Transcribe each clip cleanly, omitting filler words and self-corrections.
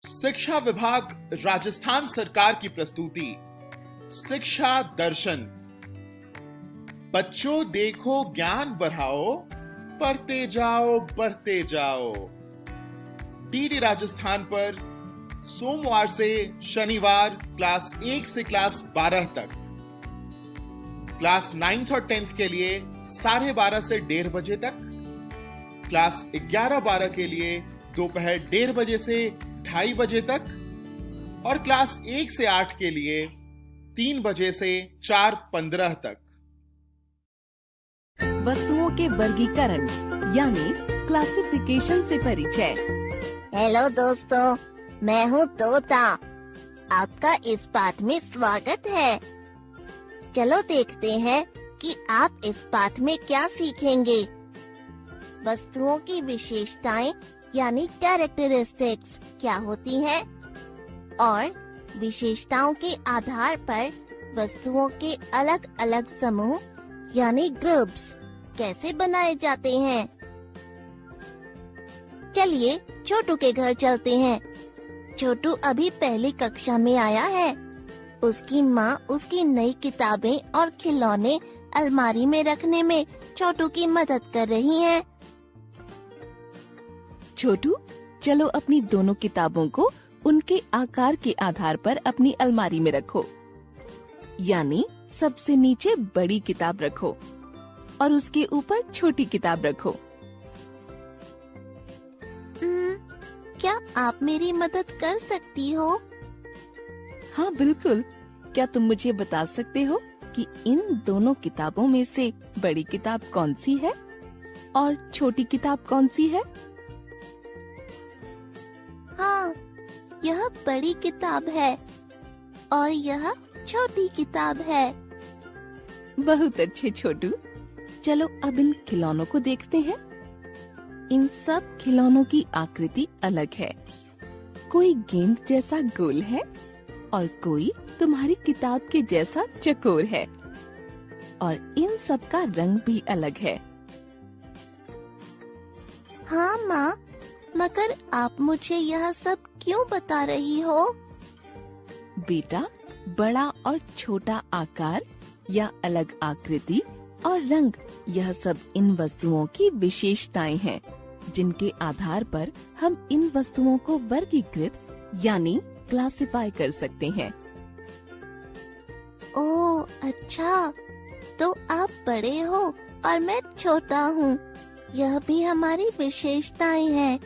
शिक्षा विभाग राजस्थान सरकार की प्रस्तुति शिक्षा दर्शन। बच्चों देखो ज्ञान बढ़ाओ, पढ़ते जाओ बढ़ते जाओ। डीडी राजस्थान पर सोमवार से शनिवार क्लास 1 से क्लास 12 तक, क्लास 9th और 10th के लिए 12:30 से 1:30 बजे तक, क्लास 11-12 के लिए दोपहर 1:30 बजे से 2:30 बजे तक और क्लास 1 से 8 के लिए 3 बजे से 4:15 तक। वस्तुओं के वर्गीकरण यानी क्लासिफिकेशन से परिचय। हेलो दोस्तों, मैं हूँ तोता। आपका इस पाठ में स्वागत है। चलो देखते हैं कि आप इस पाठ में क्या सीखेंगे। वस्तुओं की विशेषताएं यानी कैरेक्टरिस्टिक्स क्या होती हैं और विशेषताओं के आधार पर वस्तुओं के अलग अलग समूह यानी ग्रुप्स कैसे बनाए जाते हैं। चलिए छोटू के घर चलते हैं। छोटू अभी पहली कक्षा में आया है। उसकी माँ उसकी नई किताबें और खिलौने अलमारी में रखने में छोटू की मदद कर रही हैं। छोटू, चलो अपनी दोनों किताबों को उनके आकार के आधार पर अपनी अलमारी में रखो। यानी सबसे नीचे बड़ी किताब रखो और उसके ऊपर छोटी किताब रखो। क्या आप मेरी मदद कर सकती हो? हाँ बिल्कुल। क्या तुम मुझे बता सकते हो कि इन दोनों किताबों में से बड़ी किताब कौन सी है और छोटी किताब कौन सी है? हाँ, यह बड़ी किताब है और यह छोटी किताब है। बहुत अच्छे छोटू। चलो अब इन खिलौनों को देखते हैं। इन सब खिलौनों की आकृति अलग है। कोई गेंद जैसा गोल है और कोई तुम्हारी किताब के जैसा चकोर है और इन सब का रंग भी अलग है। हाँ माँ, मगर आप मुझे यह सब क्यों बता रही हो? बेटा, बड़ा और छोटा आकार या अलग आकृति और रंग, यह सब इन वस्तुओं की विशेषताएं हैं जिनके आधार पर हम इन वस्तुओं को वर्गीकृत यानी क्लासिफाई कर सकते हैं। ओह अच्छा, तो आप बड़े हो और मैं छोटा हूँ। यह भी हमारी विशेषताएं हैं,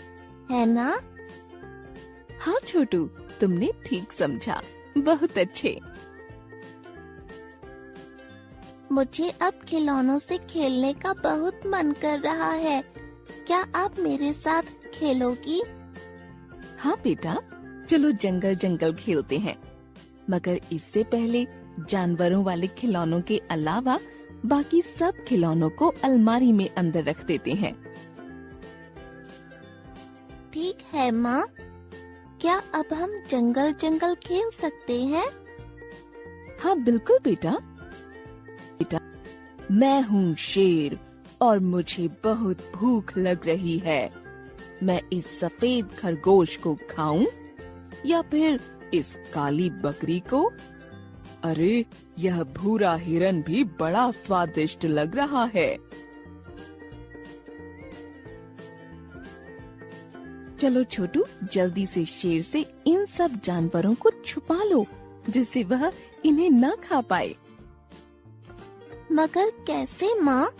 है ना? हाँ छोटू, तुमने ठीक समझा। बहुत अच्छे। मुझे अब खिलौनों से खेलने का बहुत मन कर रहा है। क्या आप मेरे साथ खेलोगी? हाँ बेटा, चलो जंगल जंगल खेलते हैं। मगर इससे पहले जानवरों वाले खिलौनों के अलावा बाकी सब खिलौनों को अलमारी में अंदर रख देते हैं। ठीक है माँ। क्या अब हम जंगल जंगल खेल सकते हैं? हाँ बिल्कुल बेटा। बेटा, मैं हूँ शेर और मुझे बहुत भूख लग रही है। मैं इस सफेद खरगोश को खाऊं या फिर इस काली बकरी को? अरे, यह भूरा हिरन भी बड़ा स्वादिष्ट लग रहा है। चलो छोटू, जल्दी से शेर से इन सब जानवरों को छुपा लो जिससे वह इन्हें न खा पाए। मगर कैसे माँ?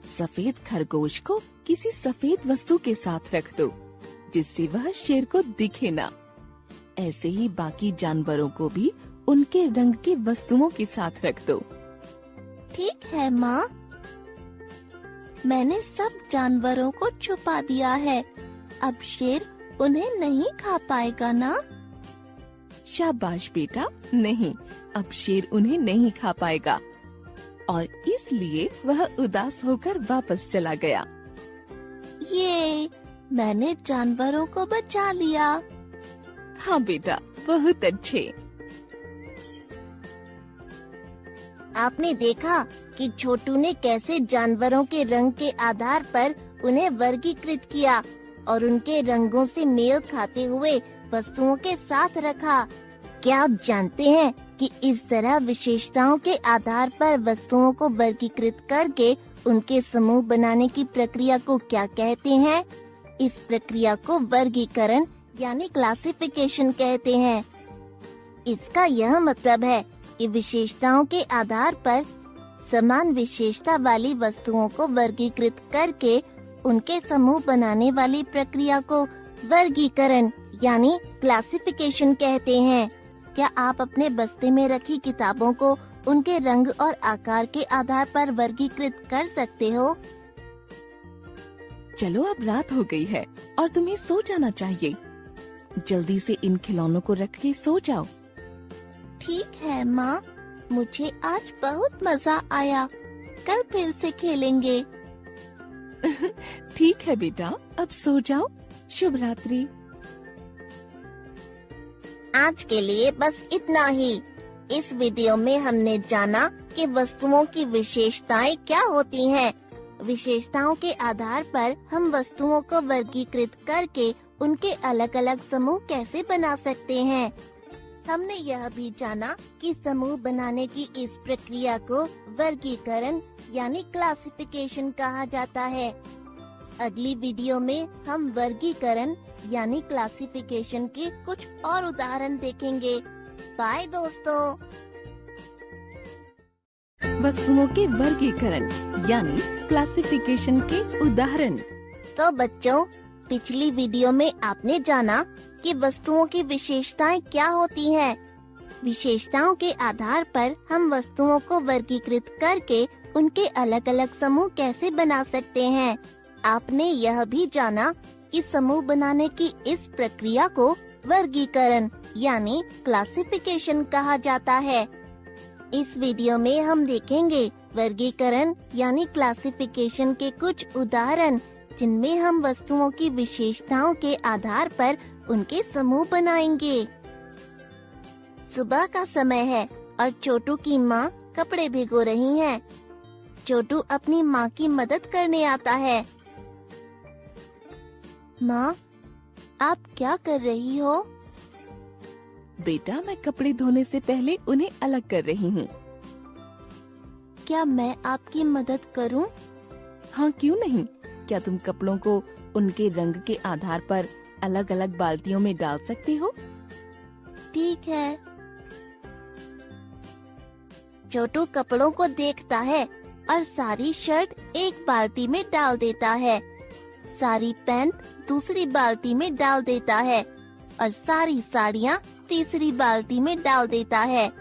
सफेद खरगोश को किसी सफेद वस्तु के साथ रख दो जिससे वह शेर को दिखे ना। ऐसे ही बाकी जानवरों को भी उनके रंग के वस्तुओं के साथ रख दो। ठीक है माँ। मैंने सब जानवरों को छुपा दिया है। अब शेर उन्हें नहीं खा पाएगा ना? शाबाश बेटा। नहीं, अब शेर उन्हें नहीं खा पाएगा और इसलिए वह उदास होकर वापस चला गया। ये, मैंने जानवरों को बचा लिया। हाँ बेटा, बहुत अच्छे। आपने देखा कि छोटू ने कैसे जानवरों के रंग के आधार पर उन्हें वर्गीकृत किया और उनके रंगों से मेल खाते हुए वस्तुओं के साथ रखा। क्या आप जानते हैं कि इस तरह विशेषताओं के आधार पर वस्तुओं को वर्गीकृत करके उनके समूह बनाने की प्रक्रिया को क्या कहते हैं? इस प्रक्रिया को वर्गीकरण यानी क्लासिफिकेशन कहते हैं। इसका यह मतलब है कि विशेषताओं के आधार पर समान विशेषता वाली वस्तुओं को वर्गीकृत करके उनके समूह बनाने वाली प्रक्रिया को वर्गीकरण यानी क्लासिफिकेशन कहते हैं। क्या आप अपने बस्ते में रखी किताबों को उनके रंग और आकार के आधार पर वर्गीकृत कर सकते हो? चलो अब रात हो गई है और तुम्हें सो जाना चाहिए। जल्दी से इन खिलौनों को रख के सो जाओ। ठीक है माँ, मुझे आज बहुत मजा आया। कल फिर से खेलेंगे। ठीक है बेटा, अब सो जाओ। शुभ रात्रि। आज के लिए बस इतना ही। इस वीडियो में हमने जाना कि वस्तुओं की विशेषताएं क्या होती हैं। विशेषताओं के आधार पर हम वस्तुओं को वर्गीकृत करके उनके अलग अलग समूह कैसे बना सकते हैं। हमने यह भी जाना कि समूह बनाने की इस प्रक्रिया को वर्गीकरण यानी क्लासिफिकेशन कहा जाता है। अगली वीडियो में हम वर्गीकरण यानी क्लासिफिकेशन के कुछ और उदाहरण देखेंगे। बाय दोस्तों। वस्तुओं के वर्गीकरण यानी क्लासिफिकेशन के उदाहरण। तो बच्चों, पिछली वीडियो में आपने जाना कि वस्तुओं की विशेषताएं क्या होती हैं। विशेषताओं के आधार पर हम वस्तुओं को वर्गीकृत करके उनके अलग अलग समूह कैसे बना सकते हैं। आपने यह भी जाना कि समूह बनाने की इस प्रक्रिया को वर्गीकरण यानी क्लासिफिकेशन कहा जाता है। इस वीडियो में हम देखेंगे वर्गीकरण यानी क्लासिफिकेशन के कुछ उदाहरण, जिनमें हम वस्तुओं की विशेषताओं के आधार पर उनके समूह बनाएंगे। सुबह का समय है और छोटू की माँ कपड़े भिगो रही हैं। छोटू अपनी माँ की मदद करने आता है। माँ, आप क्या कर रही हो? बेटा, मैं कपड़े धोने से पहले उन्हें अलग कर रही हूँ। क्या मैं आपकी मदद करूँ? हाँ, क्यों नहीं। क्या तुम कपड़ों को उनके रंग के आधार पर अलग अलग बाल्टियों में डाल सकते हो? ठीक है। छोटू कपड़ों को देखता है और सारी शर्ट एक बाल्टी में डाल देता है, सारी पैंट दूसरी बाल्टी में डाल देता है और सारी साड़ियाँ तीसरी बाल्टी में डाल देता है।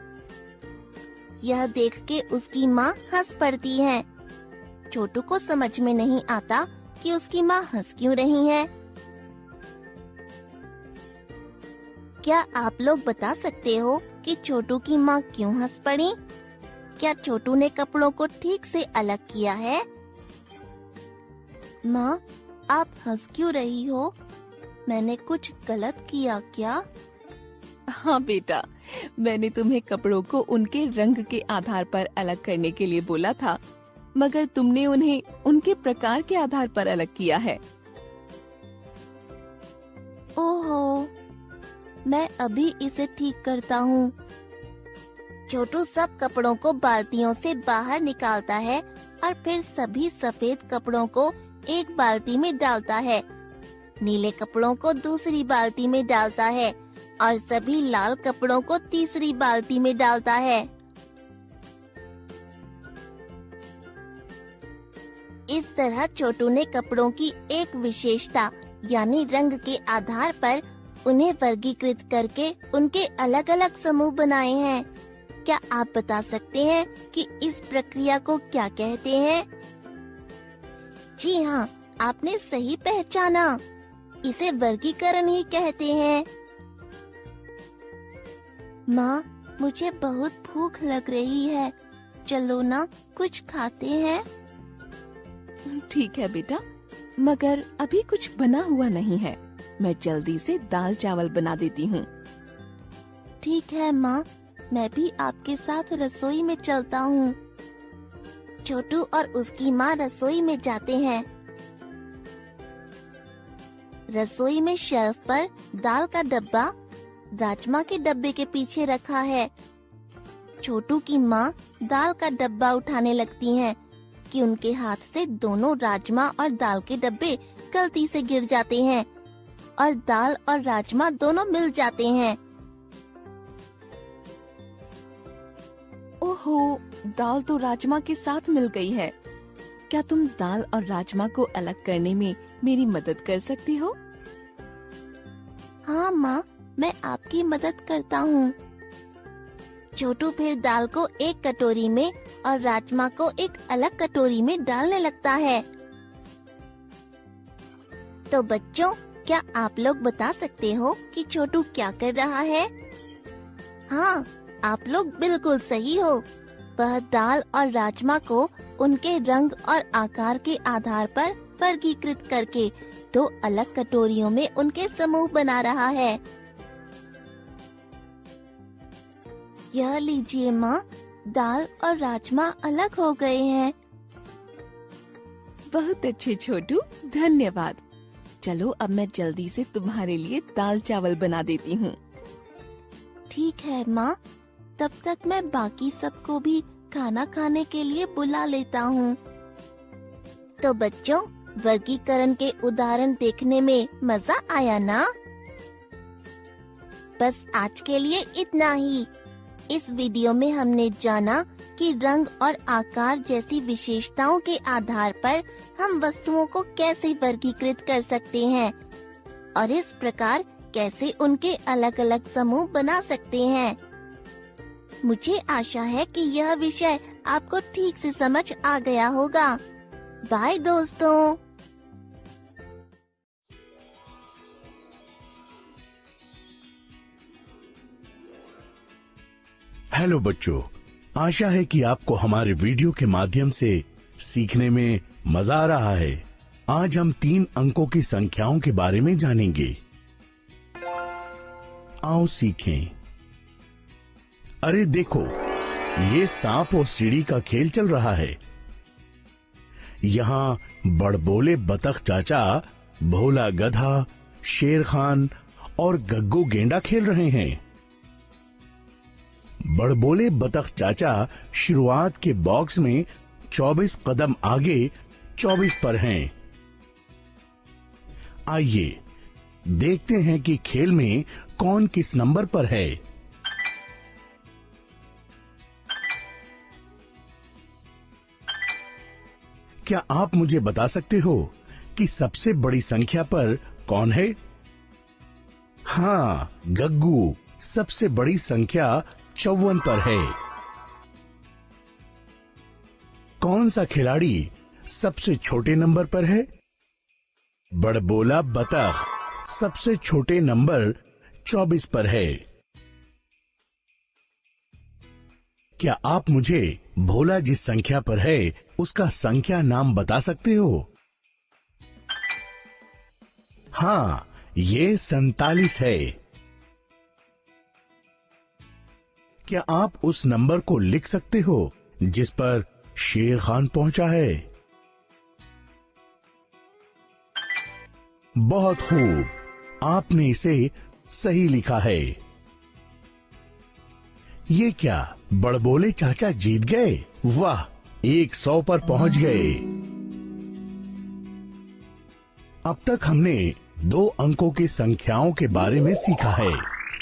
यह देख के उसकी माँ हंस पड़ती है। छोटू को समझ में नहीं आता कि उसकी माँ हंस क्यों रही है। क्या आप लोग बता सकते हो कि छोटू की माँ क्यों हंस पड़ी? क्या छोटू ने कपड़ों को ठीक से अलग किया है? माँ, आप हंस क्यों रही हो? मैंने कुछ गलत किया क्या? हाँ बेटा, मैंने तुम्हें कपड़ों को उनके रंग के आधार पर अलग करने के लिए बोला था, मगर तुमने उन्हें उनके प्रकार के आधार पर अलग किया है। ओहो, मैं अभी इसे ठीक करता हूँ। छोटू सब कपड़ों को बाल्टियों से बाहर निकालता है और फिर सभी सफेद कपड़ों को एक बाल्टी में डालता है, नीले कपड़ों को दूसरी बाल्टी में डालता है और सभी लाल कपड़ों को तीसरी बाल्टी में डालता है। इस तरह छोटू ने कपड़ों की एक विशेषता यानी रंग के आधार पर उन्हें वर्गीकृत करके उनके अलग अलग समूह बनाए हैं। क्या आप बता सकते हैं कि इस प्रक्रिया को क्या कहते हैं? जी हाँ, आपने सही पहचाना। इसे वर्गीकरण ही कहते हैं। माँ, मुझे बहुत भूख लग रही है। चलो ना, कुछ खाते हैं। ठीक है बेटा, मगर अभी कुछ बना हुआ नहीं है। मैं जल्दी से दाल चावल बना देती हूँ। ठीक है माँ, मैं भी आपके साथ रसोई में चलता हूँ। छोटू और उसकी माँ रसोई में जाते हैं। रसोई में शेल्फ पर दाल का डब्बा राजमा के डब्बे के पीछे रखा है। छोटू की माँ दाल का डब्बा उठाने लगती हैं कि उनके हाथ से दोनों राजमा और दाल के डब्बे गलती से गिर जाते हैं और दाल और राजमा दोनों मिल जाते हैं। ओहो, दाल तो राजमा के साथ मिल गई है। क्या तुम दाल और राजमा को अलग करने में मेरी मदद कर सकती हो? हाँ माँ, मैं आपकी मदद करता हूँ। छोटू फिर दाल को एक कटोरी में और राजमा को एक अलग कटोरी में डालने लगता है। तो बच्चों, क्या आप लोग बता सकते हो कि छोटू क्या कर रहा है? हाँ, आप लोग बिल्कुल सही हो। वह दाल और राजमा को उनके रंग और आकार के आधार पर वर्गीकृत करके दो अलग कटोरियों में उनके समूह बना रहा है। यह लीजिए माँ, दाल और राजमा अलग हो गए हैं। बहुत अच्छे छोटू, धन्यवाद। चलो अब मैं जल्दी से तुम्हारे लिए दाल चावल बना देती हूँ। ठीक है माँ, तब तक मैं बाकी सबको भी खाना खाने के लिए बुला लेता हूँ। तो बच्चों, वर्गीकरण के उदाहरण देखने में मजा आया ना? बस आज के लिए इतना ही। इस वीडियो में हमने जाना कि रंग और आकार जैसी विशेषताओं के आधार पर हम वस्तुओं को कैसे वर्गीकृत कर सकते हैं और इस प्रकार कैसे उनके अलग अलग समूह बना सकते हैं। मुझे आशा है कि यह विषय आपको ठीक से समझ आ गया होगा। बाय दोस्तों। हेलो बच्चों, आशा है कि आपको हमारे वीडियो के माध्यम से सीखने में मजा आ रहा है। आज हम 3 अंकों की संख्याओं के बारे में जानेंगे। आओ सीखें। अरे देखो, ये सांप और सीढ़ी का खेल चल रहा है। यहाँ बड़बोले बतख चाचा, भोला गधा, शेर खान और गग्गू गेंडा खेल रहे हैं। बड़बोले बतख चाचा शुरुआत के बॉक्स में 24 कदम आगे 24 पर हैं। आइए देखते हैं कि खेल में कौन किस नंबर पर है। क्या आप मुझे बता सकते हो कि सबसे बड़ी संख्या पर कौन है? हाँ, गग्गू सबसे बड़ी संख्या 54 पर है। कौन सा खिलाड़ी सबसे छोटे नंबर पर है? बड़बोला बतख सबसे छोटे नंबर 24 पर है। क्या आप मुझे भोला जिस संख्या पर है उसका संख्या नाम बता सकते हो? हाँ, ये 47 है। क्या आप उस नंबर को लिख सकते हो जिस पर शेर खान पहुंचा है? बहुत खूब, आपने इसे सही लिखा है। ये क्या बड़बोले चाचा जीत गए? वाह, 100 पर पहुंच गए। अब तक हमने 2 अंकों की संख्याओं के बारे में सीखा है।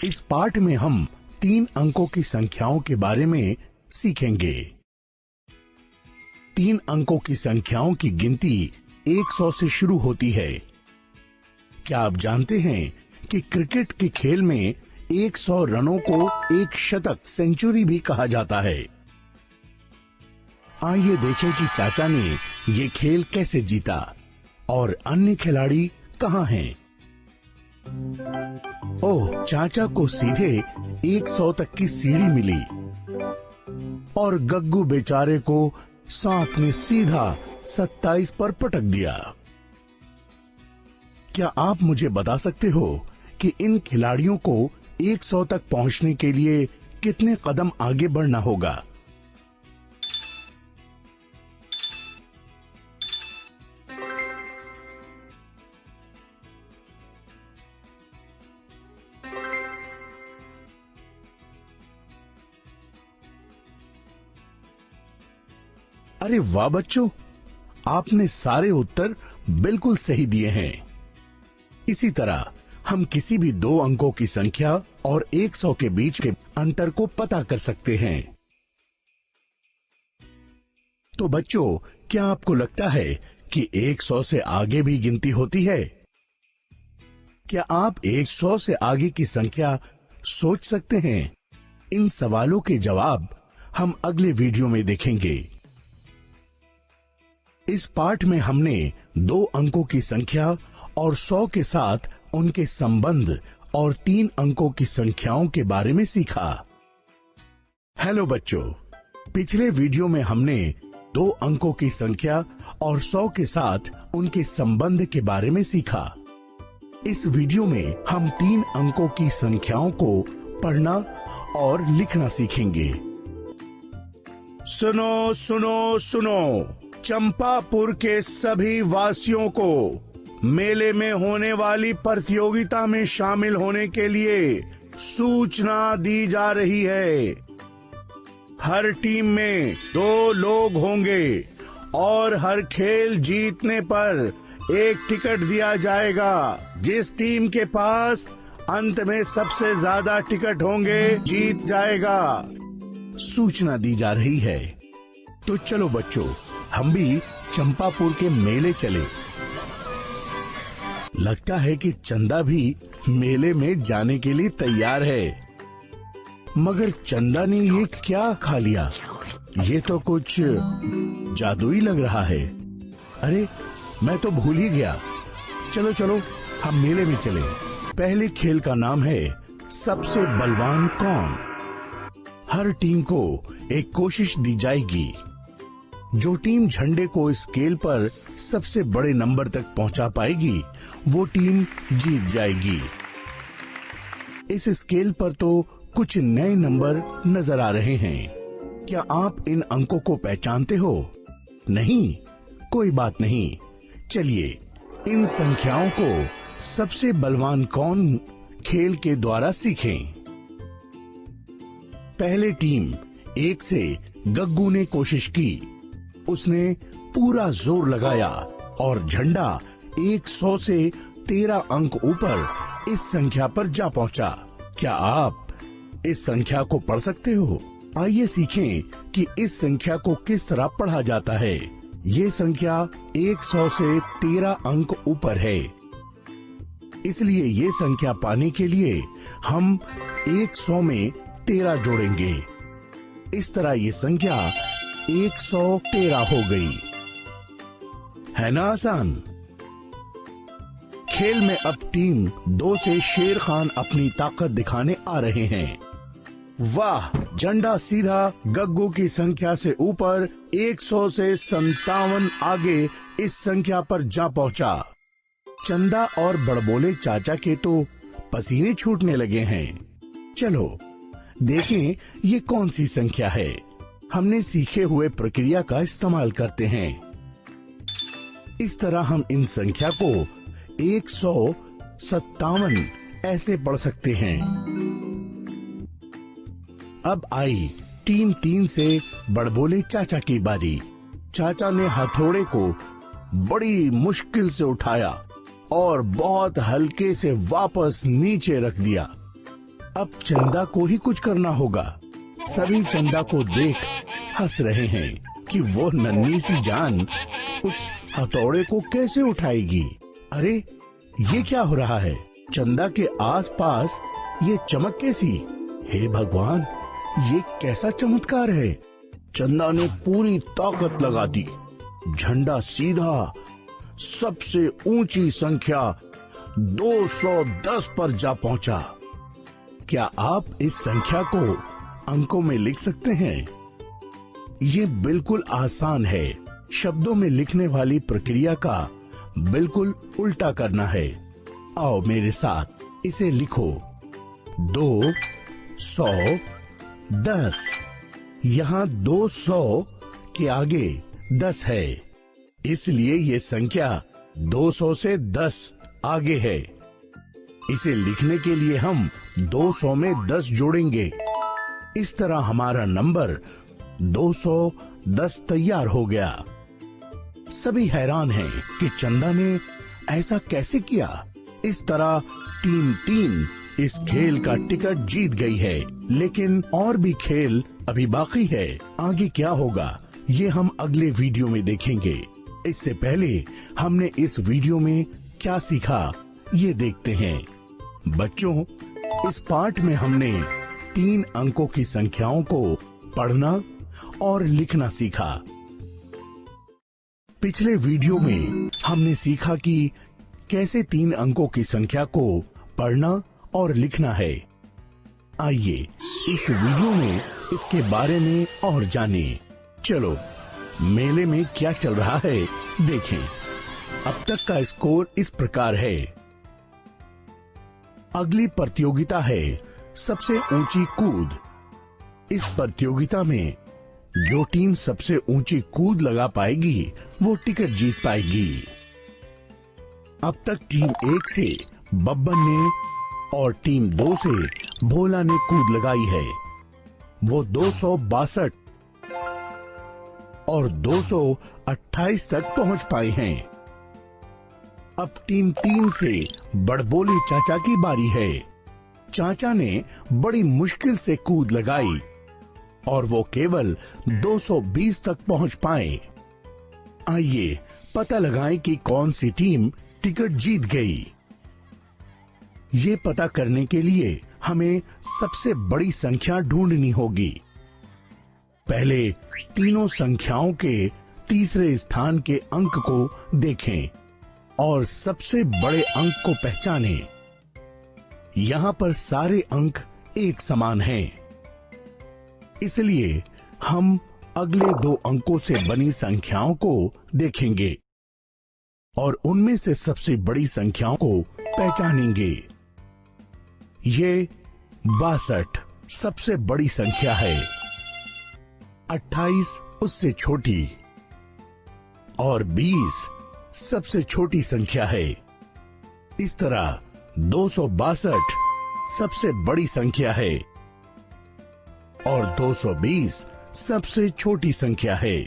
इस पाठ में हम 3 अंकों की संख्याओं के बारे में सीखेंगे। 3 अंकों की संख्याओं की गिनती 100 से शुरू होती है। क्या आप जानते हैं कि क्रिकेट के खेल में 100 रनों को एक शतक, सेंचुरी भी कहा जाता है। आइए देखें कि चाचा ने ये खेल कैसे जीता और अन्य खिलाड़ी कहाँ हैं। ओह, चाचा को सीधे 100 तक की सीढ़ी मिली और गग्गू बेचारे को सांप ने सीधा 27 पर पटक दिया। क्या आप मुझे बता सकते हो कि इन खिलाड़ियों को 100 तक पहुंचने के लिए कितने कदम आगे बढ़ना होगा? अरे वाह बच्चों, आपने सारे उत्तर बिल्कुल सही दिए हैं। इसी तरह हम किसी भी दो अंकों की संख्या और 100 के बीच के अंतर को पता कर सकते हैं। तो बच्चों, क्या आपको लगता है कि 100 से आगे भी गिनती होती है? क्या आप 100 से आगे की संख्या सोच सकते हैं? इन सवालों के जवाब हम अगले वीडियो में देखेंगे। इस पाठ में हमने दो अंकों की संख्या और 100 के साथ उनके संबंध और 3 अंकों की संख्याओं के बारे में सीखा। हेलो बच्चों, पिछले वीडियो में हमने 2 अंकों की संख्या और 100 के साथ उनके संबंध के बारे में सीखा। इस वीडियो में हम 3 अंकों की संख्याओं को पढ़ना और लिखना सीखेंगे। सुनो सुनो सुनो, चंपापुर के सभी वासियों को मेले में होने वाली प्रतियोगिता में शामिल होने के लिए सूचना दी जा रही है। हर टीम में 2 लोग होंगे और हर खेल जीतने पर 1 टिकट दिया जाएगा। जिस टीम के पास अंत में सबसे ज्यादा टिकट होंगे जीत जाएगा। सूचना दी जा रही है। तो चलो बच्चों, हम भी चंपापुर के मेले चले। लगता है कि चंदा भी मेले में जाने के लिए तैयार है। मगर चंदा ने ये क्या खा लिया? ये तो कुछ जादुई लग रहा है। अरे, मैं तो भूल ही गया। चलो चलो, हम मेले में चले। पहले खेल का नाम है सबसे बलवान कौन। हर टीम को एक कोशिश दी जाएगी। जो टीम झंडे को स्केल पर सबसे बड़े नंबर तक पहुंचा पाएगी वो टीम जीत जाएगी। इस स्केल पर तो कुछ नए नंबर नजर आ रहे हैं। क्या आप इन अंकों को पहचानते हो? नहीं, कोई बात नहीं। चलिए इन संख्याओं को सबसे बलवान कौन खेल के द्वारा सीखें। पहले टीम 1 से गग्गू ने कोशिश की। उसने पूरा जोर लगाया और झंडा 100 से 13 अंक ऊपर इस संख्या पर जा पहुंचा। क्या आप इस संख्या को पढ़ सकते हो? आइए सीखें कि इस संख्या को किस तरह पढ़ा जाता है। ये संख्या 100 से 13 अंक ऊपर है, इसलिए ये संख्या पाने के लिए हम 100 में 13 जोड़ेंगे। इस तरह ये संख्या 113 हो गई। है ना आसान? खेल में अब टीम 2 से शेर खान अपनी ताकत दिखाने आ रहे हैं। वाह, झंडा सीधा गग्गू की संख्या से ऊपर 100 से 57 आगे इस संख्या पर जा पहुंचा। चंदा और बड़बोले चाचा के तो पसीने छूटने लगे हैं। चलो देखें ये कौन सी संख्या है। हमने सीखे हुए प्रक्रिया का इस्तेमाल करते हैं। इस तरह हम इन संख्या को 157 ऐसे पढ़ सकते हैं। अब आई टीम 3 से बड़बोले चाचा की बारी। चाचा ने हथौड़े को बड़ी मुश्किल से उठाया और बहुत हल्के से वापस नीचे रख दिया। अब चंदा को ही कुछ करना होगा। सभी चंदा को देख हंस रहे हैं कि वो नन्ही सी जान उस हथौड़े को कैसे उठाएगी। अरे ये क्या हो रहा है? चंदा के आसपास ये चमक कैसी? हे भगवान, ये कैसा चमत्कार है? चंदा ने पूरी ताकत लगा दी। झंडा सीधा सबसे ऊंची संख्या 210 पर जा पहुंचा। क्या आप इस संख्या को अंकों में लिख सकते हैं? ये बिल्कुल आसान है। शब्दों में लिखने वाली प्रक्रिया का बिल्कुल उल्टा करना है। आओ मेरे साथ इसे लिखो। 2 100 10। यहाँ 200 के आगे 10 है, इसलिए ये संख्या 200 से 10 आगे है। इसे लिखने के लिए हम 200 में 10 जोड़ेंगे। इस तरह हमारा नंबर 210 तैयार हो गया। सभी हैरान हैं कि चंदा ने ऐसा कैसे किया। इस तरह टीम 3 इस खेल का टिकट जीत गई है। लेकिन और भी खेल अभी बाकी है। आगे क्या होगा ये हम अगले वीडियो में देखेंगे। इससे पहले हमने इस वीडियो में क्या सीखा ये देखते हैं। बच्चों, इस पाठ में हमने 3 अंकों की संख्याओं को पढ़ना और लिखना सीखा। पिछले वीडियो में हमने सीखा कि कैसे 3 अंकों की संख्या को पढ़ना और लिखना है। आइए इस वीडियो में इसके बारे में और जानें। चलो मेले में क्या चल रहा है देखें। अब तक का स्कोर इस प्रकार है। अगली प्रतियोगिता है सबसे ऊंची कूद। इस प्रतियोगिता में जो टीम सबसे ऊंची कूद लगा पाएगी वो टिकट जीत पाएगी। अब तक टीम 1 से बब्बन ने और टीम 2 से भोला ने कूद लगाई है। वो 262 और 228 तक पहुंच पाए हैं। अब टीम 3 से बड़बोले चाचा की बारी है। चाचा ने बड़ी मुश्किल से कूद लगाई और वो केवल 220 तक पहुंच पाए। आइए पता लगाएं कि कौन सी टीम टिकट जीत गई। ये पता करने के लिए हमें सबसे बड़ी संख्या ढूंढनी होगी। पहले तीनों संख्याओं के तीसरे स्थान के अंक को देखें और सबसे बड़े अंक को पहचानें। यहाँ पर सारे अंक एक समान हैं। इसलिए हम अगले 2 अंकों से बनी संख्याओं को देखेंगे और उनमें से सबसे बड़ी संख्याओं को पहचानेंगे। ये 62 सबसे बड़ी संख्या है, 28 उससे छोटी और 20 सबसे छोटी संख्या है। इस तरह 262 सबसे बड़ी संख्या है और 220 सबसे छोटी संख्या है।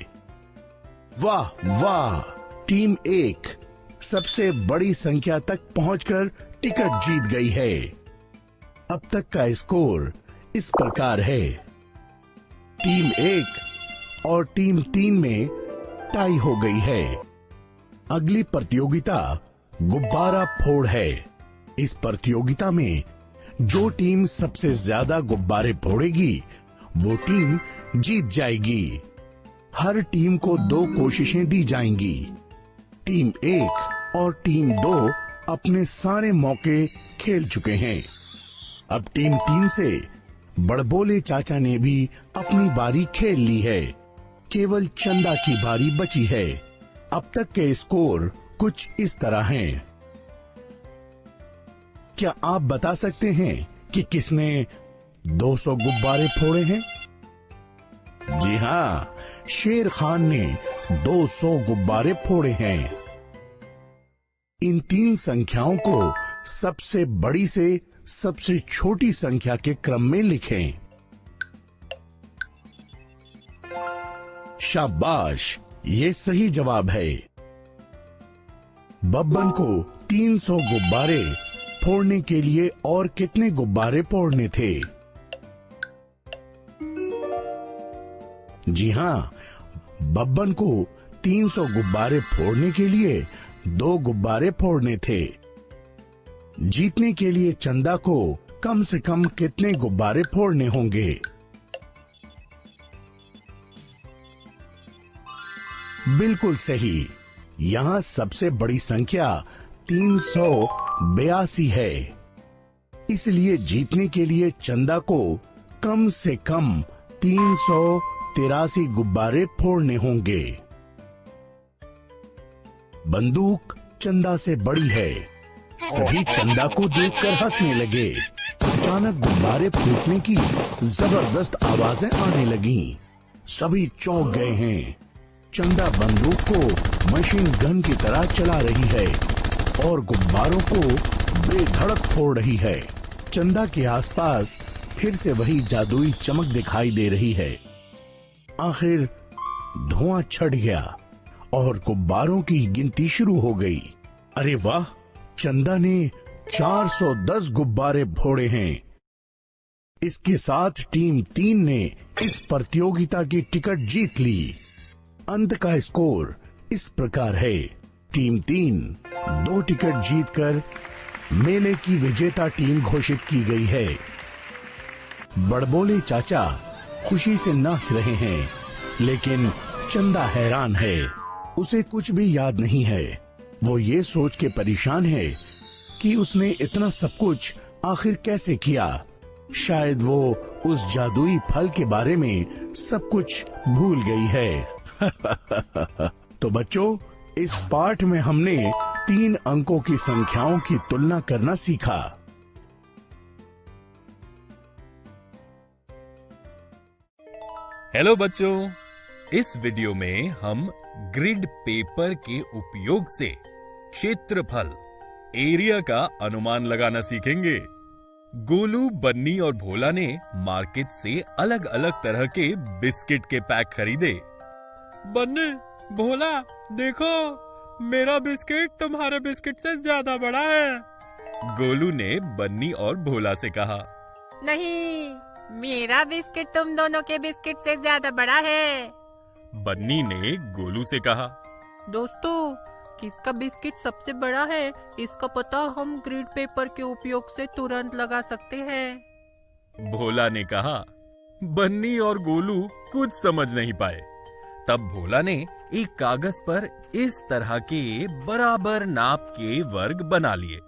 वाह वाह! टीम 1 सबसे बड़ी संख्या तक पहुंचकर टिकट जीत गई है। अब तक का स्कोर इस प्रकार है। टीम 1 और टीम 3 में टाई हो गई है। अगली प्रतियोगिता गुब्बारा फोड़ है। इस प्रतियोगिता में जो टीम सबसे ज्यादा गुब्बारे फोड़ेगी वो टीम जीत जाएगी। हर टीम को 2 कोशिशें दी जाएंगी। टीम 1 और टीम 2 अपने सारे मौके खेल चुके हैं। अब टीम 3 से बड़बोले चाचा ने भी अपनी बारी खेल ली है। केवल चंदा की बारी बची है। अब तक के स्कोर कुछ इस तरह हैं। क्या आप बता सकते हैं कि किसने 200 गुब्बारे फोड़े हैं? जी हाँ, शेर खान ने 200 गुब्बारे फोड़े हैं। इन 3 संख्याओं को सबसे बड़ी से सबसे छोटी संख्या के क्रम में लिखें। शाबाश, ये सही जवाब है। बब्बन को 300 गुब्बारे फोड़ने के लिए और कितने गुब्बारे फोड़ने थे? जी हाँ, बब्बन को 300 गुब्बारे फोड़ने के लिए 2 गुब्बारे फोड़ने थे। जीतने के लिए चंदा को कम से कम कितने गुब्बारे फोड़ने होंगे? बिल्कुल सही। यहाँ सबसे बड़ी संख्या 382 है। इसलिए जीतने के लिए चंदा को कम से कम 383 गुब्बारे फोड़ने होंगे। बंदूक चंदा से बड़ी है। सभी चंदा को देखकर हंसने लगे। अचानक गुब्बारे फूटने की जबरदस्त आवाजें आने लगीं। सभी चौंक गए हैं। चंदा बंदूक को मशीन गन की तरह चला रही है और गुब्बारों को बेधड़क फोड़ रही है। चंदा के आसपास फिर से वही जादुई चमक दिखाई दे रही है। आखिर धुआं छट गया और गुब्बारों की गिनती शुरू हो गई। अरे वाह, चंदा ने 410 गुब्बारे फोड़े हैं। इसके साथ टीम 3 ने इस प्रतियोगिता की टिकट जीत ली। अंत का स्कोर इस प्रकार है, टीम 3 2 टिकट जीतकर मेले की विजेता टीम घोषित की गई है। बड़बोले चाचा खुशी से नाच रहे हैं, लेकिन चंदा हैरान है। उसे कुछ भी याद नहीं है। वो ये सोच के परेशान है कि उसने इतना सब कुछ आखिर कैसे किया। शायद वो उस जादुई फल के बारे में सब कुछ भूल गई है। तो बच्चों, इस पाठ में हमने 3 अंकों की संख्याओं की तुलना करना सीखा। हेलो बच्चों, इस वीडियो में हम ग्रिड पेपर के उपयोग से क्षेत्रफल एरिया का अनुमान लगाना सीखेंगे। गोलू, बन्नी और भोला ने मार्केट से अलग अलग तरह के बिस्किट के पैक खरीदे। बन्नी, भोला, देखो, मेरा बिस्किट तुम्हारे बिस्किट से ज्यादा बड़ा है। गोलू ने बन्नी और भोला से कहा। नहीं, मेरा बिस्किट तुम दोनों के बिस्किट से ज्यादा बड़ा है। बन्नी ने गोलू से कहा। दोस्तों, किसका बिस्किट सबसे बड़ा है, इसका पता हम ग्रिड पेपर के उपयोग से तुरंत लगा सकते हैं। भोला ने कहा। बन्नी और गोलू कुछ समझ नहीं पाए। तब भोला ने एक कागज पर इस तरह के बराबर नाप के वर्ग बना लिए।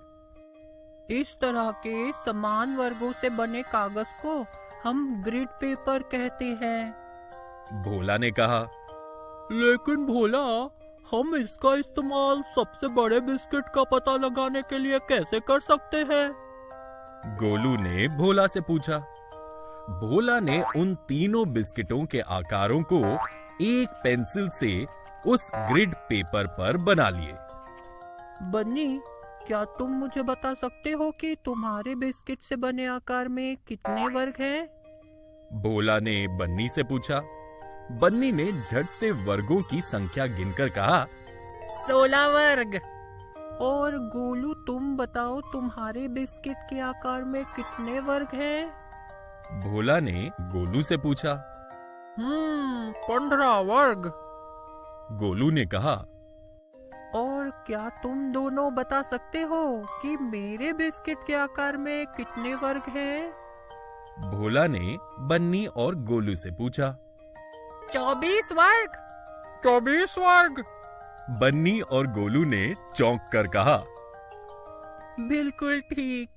इस तरह के समान वर्गों से बने कागज को हम ग्रिड पेपर कहते हैं। भोला ने कहा। लेकिन भोला, हम इसका इस्तेमाल सबसे बड़े बिस्किट का पता लगाने के लिए कैसे कर सकते हैं? गोलू ने भोला से पूछा। भोला ने उन तीनों बिस्किटों के आकारों को एक पेंसिल से उस ग्रिड पेपर पर बना लिए। बन्नी, क्या तुम मुझे बता सकते हो कि तुम्हारे बिस्किट से बने आकार में कितने वर्ग हैं? भोला ने बन्नी से पूछा। बन्नी ने झट से वर्गों की संख्या गिनकर कहा, 16 वर्ग। और गोलू, तुम बताओ, तुम्हारे बिस्किट के आकार में कितने वर्ग हैं? भोला ने गोलू से पूछा। 15 वर्ग। गोलू ने कहा। और क्या तुम दोनों बता सकते हो कि मेरे बिस्किट के आकार में कितने वर्ग हैं? भोला ने बन्नी और गोलू से पूछा। 24 वर्ग। 24 वर्ग। बन्नी और गोलू ने चौंक कर कहा। बिल्कुल ठीक।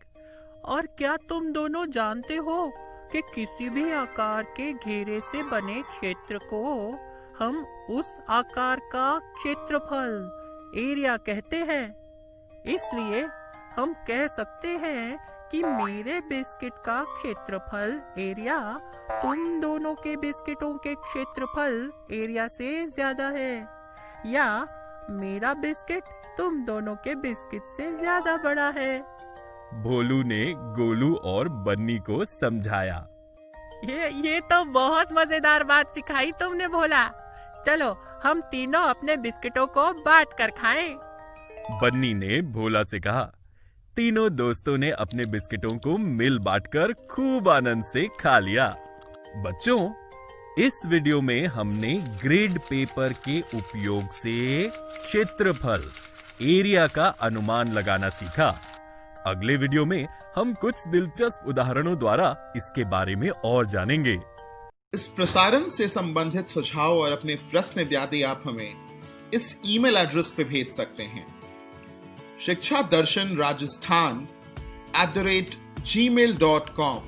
और क्या तुम दोनों जानते हो कि किसी भी आकार के घेरे से बने क्षेत्र को हम उस आकार का क्षेत्रफल एरिया कहते हैं। इसलिए हम कह सकते हैं कि मेरे बिस्किट का क्षेत्रफल एरिया तुम दोनों के बिस्किटों के क्षेत्रफल एरिया से ज्यादा है, या मेरा बिस्किट तुम दोनों के बिस्किट से ज्यादा बड़ा है। भोलू ने गोलू और बन्नी को समझाया। ये तो बहुत मजेदार बात सिखाई तुमने भोला। चलो, हम तीनों अपने बिस्किटों को बांट कर खाएं। बन्नी ने भोला से कहा। तीनों दोस्तों ने अपने बिस्किटों को मिल बांटकर खूब आनंद से खा लिया। बच्चों, इस वीडियो में हमने ग्रिड पेपर के उपयोग से क्षेत्रफल एरिया का अनुमान लगाना सीखा। अगले वीडियो में हम कुछ दिलचस्प उदाहरणों द्वारा इसके बारे में और जानेंगे। इस प्रसारण से संबंधित सुझाव और अपने प्रश्न इत्यादि आप हमें इस ईमेल एड्रेस पे भेज सकते हैं, शिक्षा दर्शन राजस्थान @gmail.com।